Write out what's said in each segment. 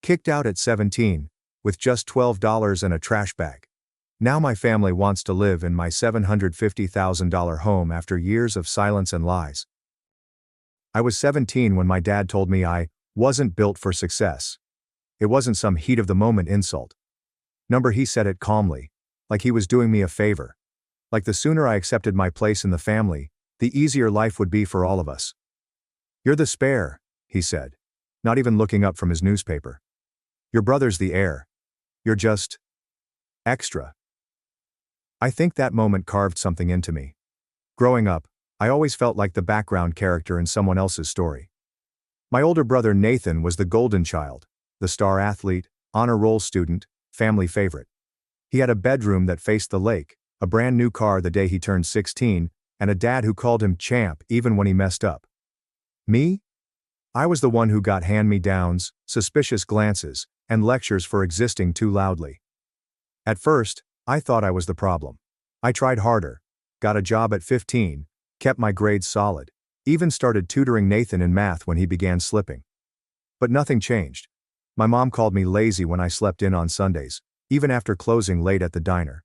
Kicked out at 17, with just $12 and a trash bag. Now my family wants to live in my $750,000 home after years of silence and lies. I was 17 when my dad told me I wasn't built for success. It wasn't some heat-of-the-moment insult. He said it calmly, like he was doing me a favor. Like the sooner I accepted my place in the family, the easier life would be for all of us. "You're the spare," he said, not even looking up from his newspaper. "Your brother's the heir. You're just extra." I think that moment carved something into me. Growing up, I always felt like the background character in someone else's story. My older brother Nathan was the golden child, the star athlete, honor roll student, family favorite. He had a bedroom that faced the lake, a brand new car the day he turned 16, and a dad who called him champ even when he messed up. Me? I was the one who got hand-me-downs, suspicious glances, and lectures for existing too loudly. At first, I thought I was the problem. I tried harder, got a job at 15, kept my grades solid, even started tutoring Nathan in math when he began slipping. But nothing changed. My mom called me lazy when I slept in on Sundays, even after closing late at the diner.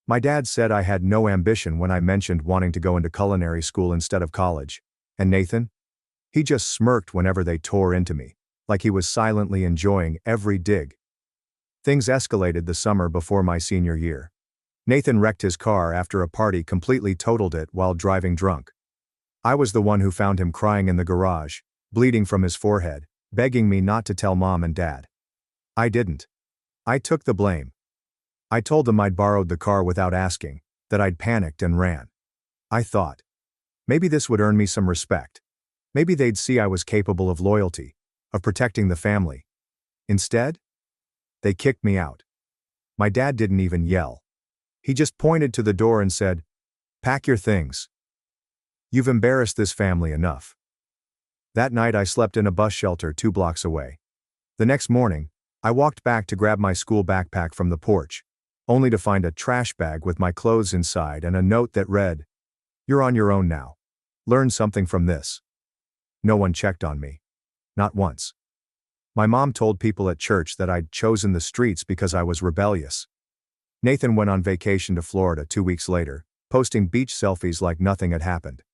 My dad said I had no ambition when I mentioned wanting to go into culinary school instead of college. And Nathan? He just smirked whenever they tore into me, like he was silently enjoying every dig. Things escalated the summer before my senior year. Nathan wrecked his car after a party, completely totaled it while driving drunk. I was the one who found him crying in the garage, bleeding from his forehead, begging me not to tell mom and dad. I didn't. I took the blame. I told them I'd borrowed the car without asking, that I'd panicked and ran. I thought, maybe this would earn me some respect. Maybe they'd see I was capable of loyalty, of protecting the family. Instead, they kicked me out. My dad didn't even yell. He just pointed to the door and said, "Pack your things. You've embarrassed this family enough." That night I slept in a bus shelter 2 blocks away. The next morning, I walked back to grab my school backpack from the porch, only to find a trash bag with my clothes inside and a note that read, "You're on your own now. Learn something from this." No one checked on me. Not once. My mom told people at church that I'd chosen the streets because I was rebellious. Nathan went on vacation to Florida 2 weeks later, posting beach selfies like nothing had happened.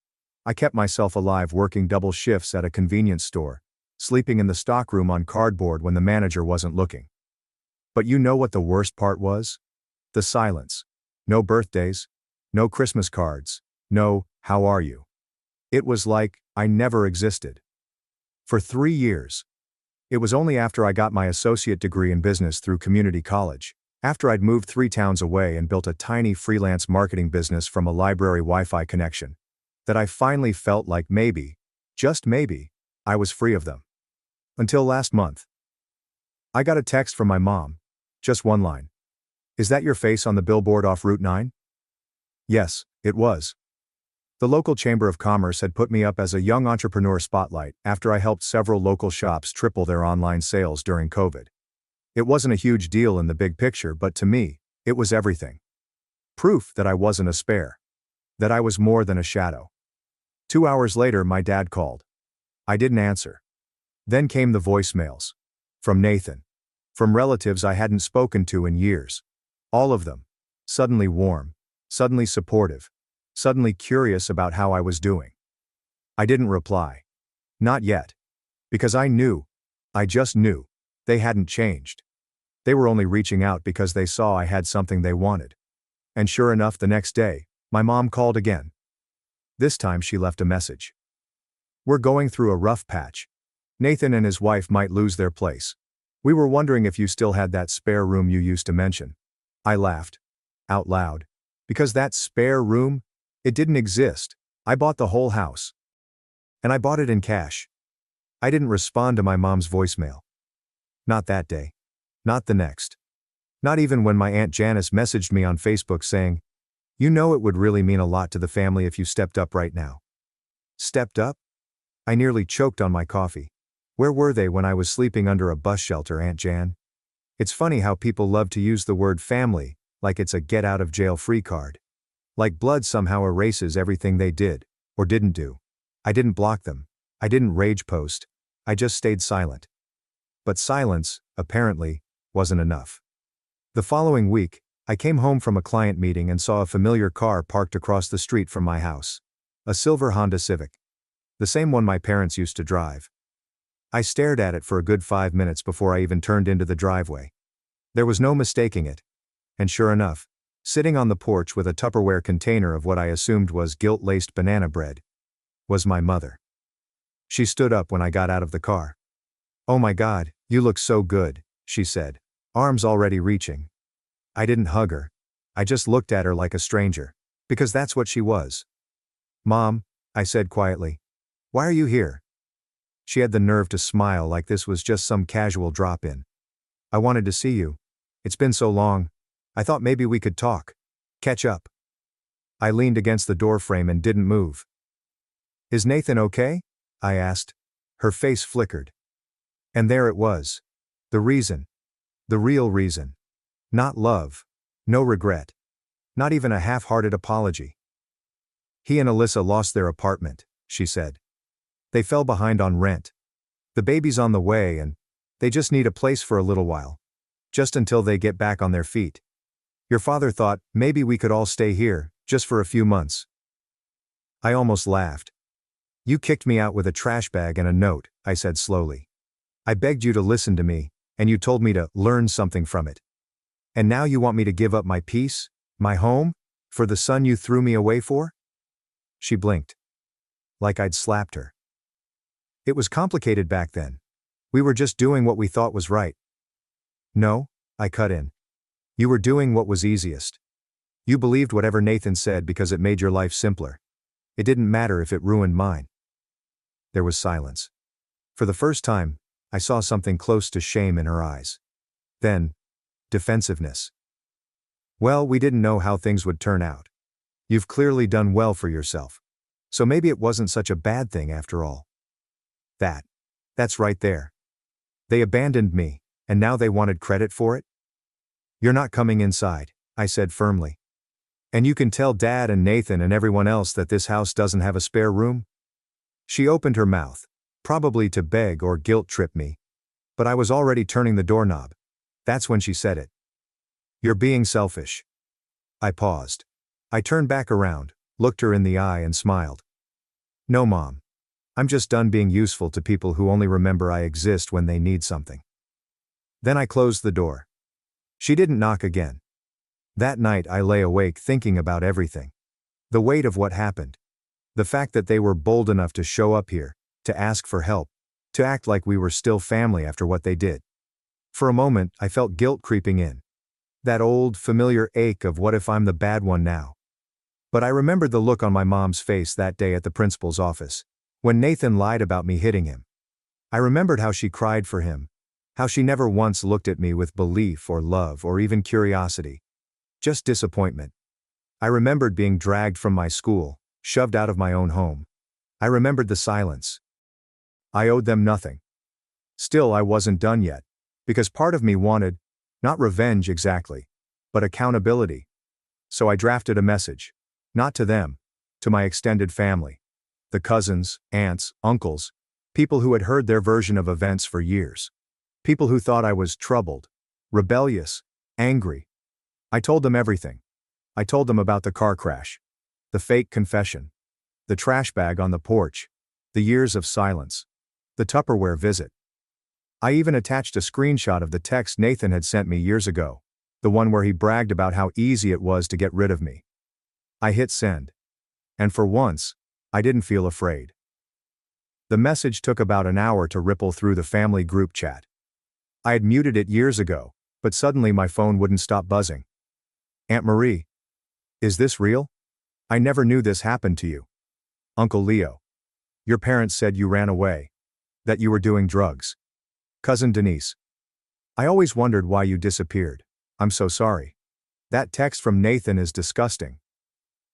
I kept myself alive working double shifts at a convenience store, sleeping in the stockroom on cardboard when the manager wasn't looking. But you know what the worst part was? The silence. No birthdays, no Christmas cards, no, "How are you?" It was like I never existed. For 3 years. It was only after I got my associate degree in business through community college, after I'd moved 3 towns away and built a tiny freelance marketing business from a library Wi-Fi connection, that I finally felt like maybe, just maybe, I was free of them. Until last month. I got a text from my mom. Just one line. "Is that your face on the billboard off Route 9? Yes, it was. The local Chamber of Commerce had put me up as a young entrepreneur spotlight after I helped several local shops triple their online sales during COVID. It wasn't a huge deal in the big picture, but to me, it was everything. Proof that I wasn't a spare. That I was more than a shadow. 2 hours later, my dad called. I didn't answer. Then came the voicemails. From Nathan. From relatives I hadn't spoken to in years. All of them. Suddenly warm. Suddenly supportive. Suddenly curious about how I was doing. I didn't reply. Not yet. Because I knew. I just knew. They hadn't changed. They were only reaching out because they saw I had something they wanted. And sure enough, the next day, my mom called again. This time she left a message. "We're going through a rough patch. Nathan and his wife might lose their place. We were wondering if you still had that spare room you used to mention." I laughed. Out loud. Because that spare room? It didn't exist. I bought the whole house. And I bought it in cash. I didn't respond to my mom's voicemail. Not that day. Not the next. Not even when my Aunt Janice messaged me on Facebook saying, "You know it would really mean a lot to the family if you stepped up right now." Stepped up? I nearly choked on my coffee. Where were they when I was sleeping under a bus shelter, Aunt Jan? It's funny how people love to use the word family, like it's a get-out-of-jail-free card. Like blood somehow erases everything they did, or didn't do. I didn't block them. I didn't rage post. I just stayed silent. But silence, apparently, wasn't enough. The following week, I came home from a client meeting and saw a familiar car parked across the street from my house. A silver Honda Civic. The same one my parents used to drive. I stared at it for a good 5 minutes before I even turned into the driveway. There was no mistaking it. And sure enough, sitting on the porch with a Tupperware container of what I assumed was guilt-laced banana bread, was my mother. She stood up when I got out of the car. "Oh my God, you look so good," she said, arms already reaching. I didn't hug her. I just looked at her like a stranger, because that's what she was. "Mom," I said quietly, "why are you here?" She had the nerve to smile like this was just some casual drop-in. "I wanted to see you. It's been so long. I thought maybe we could talk. Catch up." I leaned against the doorframe and didn't move. "Is Nathan okay?" I asked. Her face flickered. And there it was. The reason. The real reason. Not love. No regret. Not even a half-hearted apology. "He and Alyssa lost their apartment," she said. "They fell behind on rent. The baby's on the way and they just need a place for a little while. Just until they get back on their feet. Your father thought maybe we could all stay here, just for a few months." I almost laughed. "You kicked me out with a trash bag and a note," I said slowly. "I begged you to listen to me, and you told me to learn something from it. And now you want me to give up my peace, my home, for the son you threw me away for?" She blinked. Like I'd slapped her. "It was complicated back then. We were just doing what we thought was right." "No," I cut in. "You were doing what was easiest. You believed whatever Nathan said because it made your life simpler. It didn't matter if it ruined mine." There was silence. For the first time, I saw something close to shame in her eyes. Then, defensiveness. "Well, we didn't know how things would turn out. You've clearly done well for yourself. So maybe it wasn't such a bad thing after all." That's right there. They abandoned me, and now they wanted credit for it? "You're not coming inside," I said firmly. "And you can tell Dad and Nathan and everyone else that this house doesn't have a spare room." She opened her mouth, probably to beg or guilt-trip me. But I was already turning the doorknob. That's when she said it. "You're being selfish." I paused. I turned back around, looked her in the eye and smiled. "No, Mom. I'm just done being useful to people who only remember I exist when they need something." Then I closed the door. She didn't knock again. That night I lay awake thinking about everything. The weight of what happened. The fact that they were bold enough to show up here, to ask for help, to act like we were still family after what they did. For a moment, I felt guilt creeping in. That old, familiar ache of what if I'm the bad one now. But I remembered the look on my mom's face that day at the principal's office, when Nathan lied about me hitting him. I remembered how she cried for him, how she never once looked at me with belief or love or even curiosity. Just disappointment. I remembered being dragged from my school, shoved out of my own home. I remembered the silence. I owed them nothing. Still, I wasn't done yet, because part of me wanted, not revenge exactly, but accountability. So I drafted a message. Not to them, to my extended family. The cousins, aunts, uncles, people who had heard their version of events for years. People who thought I was troubled, rebellious, angry. I told them everything. I told them about the car crash, the fake confession, the trash bag on the porch, the years of silence, the Tupperware visit. I even attached a screenshot of the text Nathan had sent me years ago, the one where he bragged about how easy it was to get rid of me. I hit send. And for once, I didn't feel afraid. The message took about an hour to ripple through the family group chat. I had muted it years ago, but suddenly my phone wouldn't stop buzzing. "Aunt Marie. Is this real? I never knew this happened to you. Uncle Leo. Your parents said you ran away. That you were doing drugs. Cousin Denise. I always wondered why you disappeared. I'm so sorry. That text from Nathan is disgusting."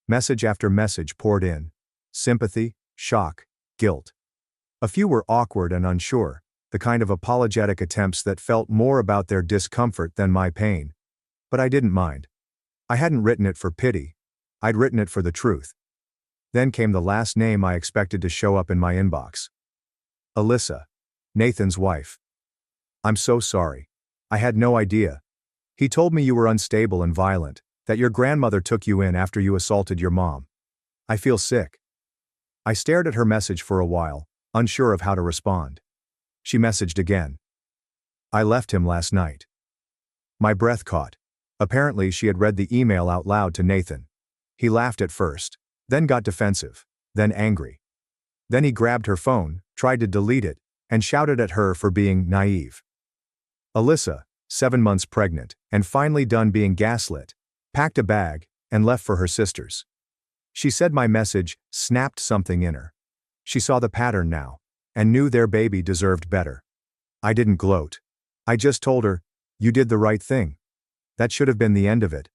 Message after message poured in. Sympathy, shock, guilt. A few were awkward and unsure, the kind of apologetic attempts that felt more about their discomfort than my pain. But I didn't mind. I hadn't written it for pity. I'd written it for the truth. Then came the last name I expected to show up in my inbox. Alyssa. Nathan's wife. "I'm so sorry. I had no idea. He told me you were unstable and violent, that your grandmother took you in after you assaulted your mom. I feel sick. I stared at her message for a while, unsure of how to respond. She messaged again. I left him last night. My breath caught. Apparently she had read the email out loud to Nathan. He laughed at first, then got defensive, then angry. Then he grabbed her phone, tried to delete it, and shouted at her for being naive. Alyssa, 7 months pregnant, and finally done being gaslit, packed a bag, and left for her sister's. She said my message snapped something in her. She saw the pattern now, and knew their baby deserved better. I didn't gloat. I just told her, you did the right thing. That should have been the end of it.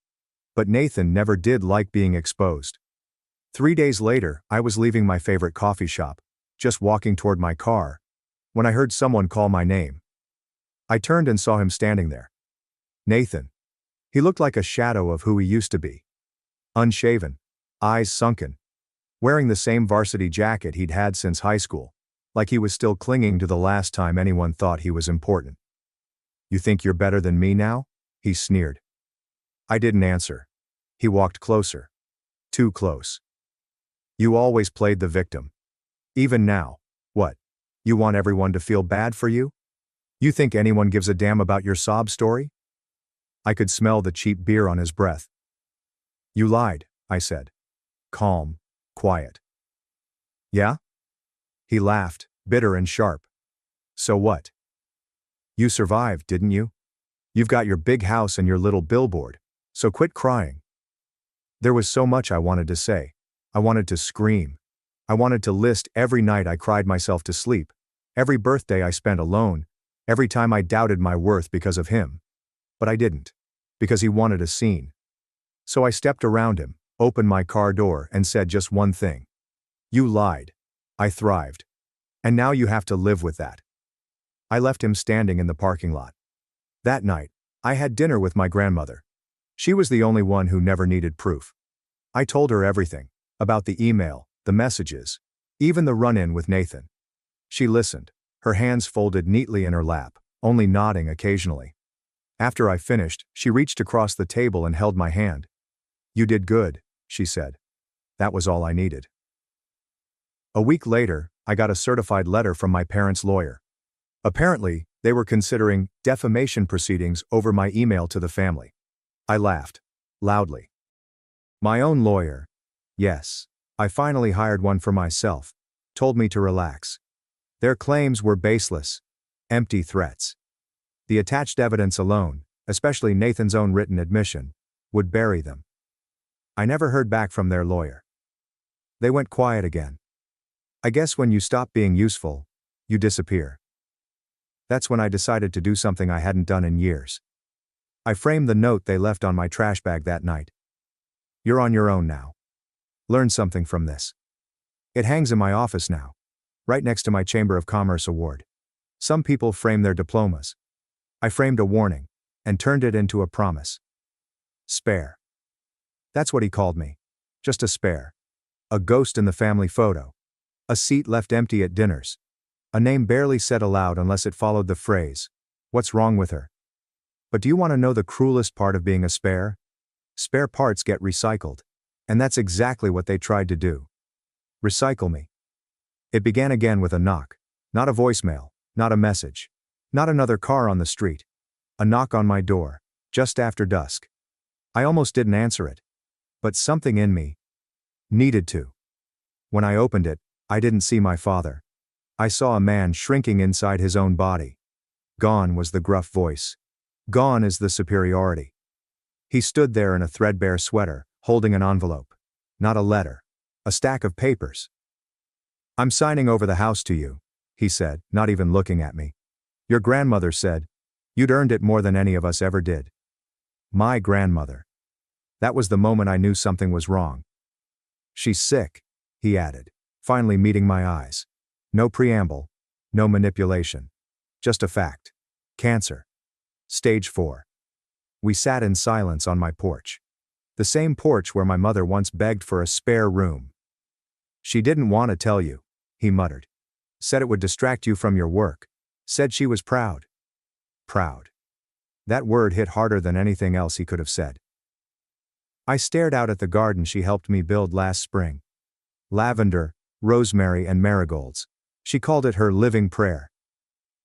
But Nathan never did like being exposed. 3 days later, I was leaving my favorite coffee shop, just walking toward my car, when I heard someone call my name. I turned and saw him standing there. Nathan. He looked like a shadow of who he used to be. Unshaven, eyes sunken, wearing the same varsity jacket he'd had since high school, like he was still clinging to the last time anyone thought he was important. You think you're better than me now? He sneered. I didn't answer. He walked closer. Too close. You always played the victim. Even now. What? You want everyone to feel bad for you? You think anyone gives a damn about your sob story? I could smell the cheap beer on his breath. You lied, I said. Calm, quiet. Yeah? He laughed, bitter and sharp. So what? You survived, didn't you? You've got your big house and your little billboard, so quit crying. There was so much I wanted to say. I wanted to scream. I wanted to list every night I cried myself to sleep, every birthday I spent alone, every time I doubted my worth because of him. But I didn't, because he wanted a scene. So I stepped around him, opened my car door, and said just one thing. You lied. I thrived. And now you have to live with that. I left him standing in the parking lot. That night, I had dinner with my grandmother. She was the only one who never needed proof. I told her everything, about the email, the messages, even the run-in with Nathan. She listened, her hands folded neatly in her lap, only nodding occasionally. After I finished, she reached across the table and held my hand. You did good, she said. That was all I needed. A week later, I got a certified letter from my parents' lawyer. Apparently, they were considering defamation proceedings over my email to the family. I laughed. Loudly. My own lawyer. Yes. I finally hired one for myself. Told me to relax. Their claims were baseless. Empty threats. The attached evidence alone, especially Nathan's own written admission, would bury them. I never heard back from their lawyer. They went quiet again. I guess when you stop being useful, you disappear. That's when I decided to do something I hadn't done in years. I framed the note they left on my trash bag that night. You're on your own now. Learn something from this. It hangs in my office now, right next to my Chamber of Commerce award. Some people frame their diplomas. I framed a warning, and turned it into a promise. Spare. That's what he called me. Just a spare. A ghost in the family photo. A seat left empty at dinners. A name barely said aloud unless it followed the phrase, "What's wrong with her?" But do you want to know the cruelest part of being a spare? Spare parts get recycled. And that's exactly what they tried to do. Recycle me. It began again with a knock. Not a voicemail, not a message. Not another car on the street. A knock on my door, just after dusk. I almost didn't answer it. But something in me needed to. When I opened it, I didn't see my father. I saw a man shrinking inside his own body. Gone was the gruff voice. Gone is the superiority. He stood there in a threadbare sweater, holding an envelope. Not a letter. A stack of papers. I'm signing over the house to you, he said, not even looking at me. Your grandmother said, you'd earned it more than any of us ever did. My grandmother. That was the moment I knew something was wrong. She's sick, he added, finally meeting my eyes. No preamble. No manipulation. Just a fact. Cancer. Stage 4. We sat in silence on my porch. The same porch where my mother once begged for a spare room. She didn't want to tell you, he muttered. Said it would distract you from your work. Said she was proud. Proud. That word hit harder than anything else he could have said. I stared out at the garden she helped me build last spring. Lavender, rosemary and marigolds. She called it her living prayer.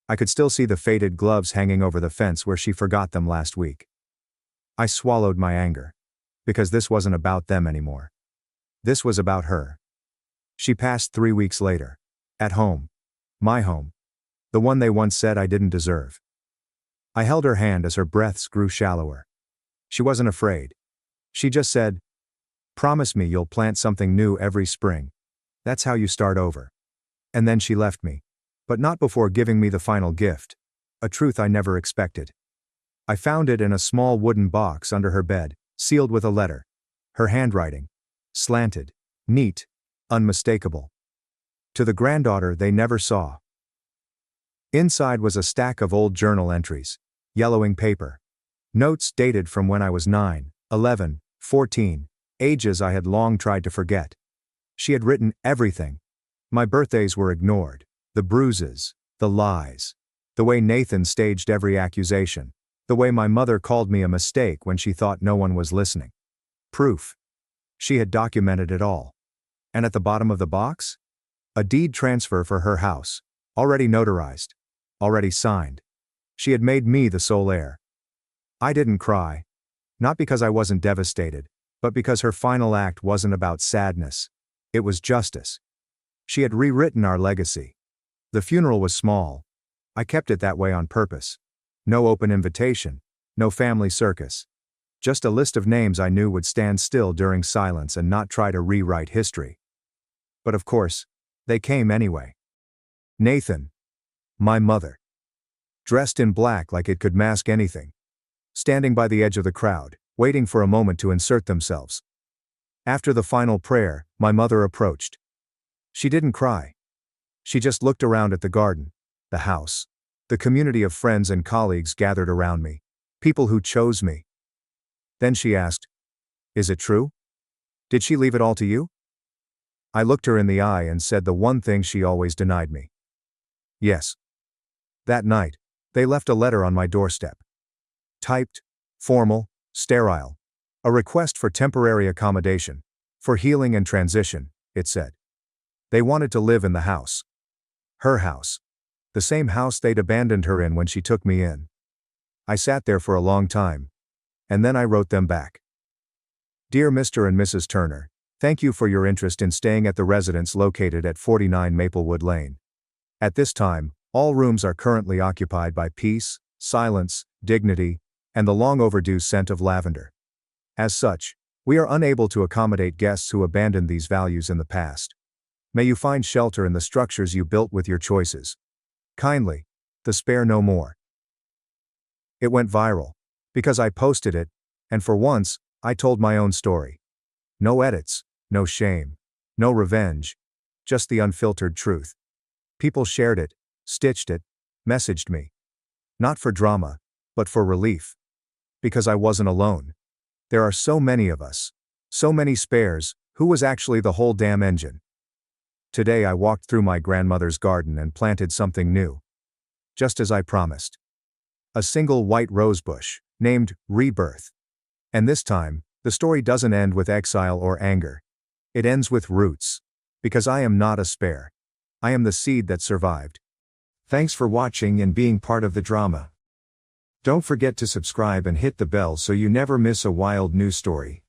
I could still see the faded gloves hanging over the fence where she forgot them last week. I swallowed my anger. Because this wasn't about them anymore. This was about her. She passed 3 weeks later. At home. My home. The one they once said I didn't deserve. I held her hand as her breaths grew shallower. She wasn't afraid. She just said, "Promise me you'll plant something new every spring. That's how you start over." And then she left me. But not before giving me the final gift. A truth I never expected. I found it in a small wooden box under her bed, sealed with a letter. Her handwriting. Slanted. Neat. Unmistakable. To the granddaughter they never saw. Inside was a stack of old journal entries. Yellowing paper. Notes dated from when I was 9, 11, 14, ages I had long tried to forget. She had written everything. My birthdays were ignored. The bruises. The lies. The way Nathan staged every accusation. The way my mother called me a mistake when she thought no one was listening. Proof. She had documented it all. And at the bottom of the box? A deed transfer for her house. Already notarized. Already signed. She had made me the sole heir. I didn't cry. Not because I wasn't devastated, but because her final act wasn't about sadness. It was justice. She had rewritten our legacy. The funeral was small. I kept it that way on purpose. No open invitation. No family circus. Just a list of names I knew would stand still during silence and not try to rewrite history. But of course, they came anyway. Nathan. My mother. Dressed in black like it could mask anything. Standing by the edge of the crowd, waiting for a moment to insert themselves. After the final prayer, my mother approached. She didn't cry. She just looked around at the garden, the house, the community of friends and colleagues gathered around me, people who chose me. Then she asked, "Is it true? Did she leave it all to you?" I looked her in the eye and said the one thing she always denied me. Yes. That night, they left a letter on my doorstep. Typed, formal, sterile. A request for temporary accommodation, for healing and transition, it said. They wanted to live in the house. Her house. The same house they'd abandoned her in when she took me in. I sat there for a long time. And then I wrote them back. Dear Mr. and Mrs. Turner, thank you for your interest in staying at the residence located at 49 Maplewood Lane. At this time, all rooms are currently occupied by peace, silence, dignity, and the long overdue scent of lavender. As such, we are unable to accommodate guests who abandoned these values in the past. May you find shelter in the structures you built with your choices. Kindly, the Spare No More. It went viral. Because I posted it, and for once, I told my own story. No edits, no shame, no revenge, just the unfiltered truth. People shared it, stitched it, messaged me. Not for drama, but for relief. Because I wasn't alone. There are so many of us. So many spares, who was actually the whole damn engine? Today I walked through my grandmother's garden and planted something new. Just as I promised. A single white rose bush, named Rebirth. And this time, the story doesn't end with exile or anger. It ends with roots. Because I am not a spare. I am the seed that survived. Thanks for watching and being part of the drama. Don't forget to subscribe and hit the bell so you never miss a wild news story.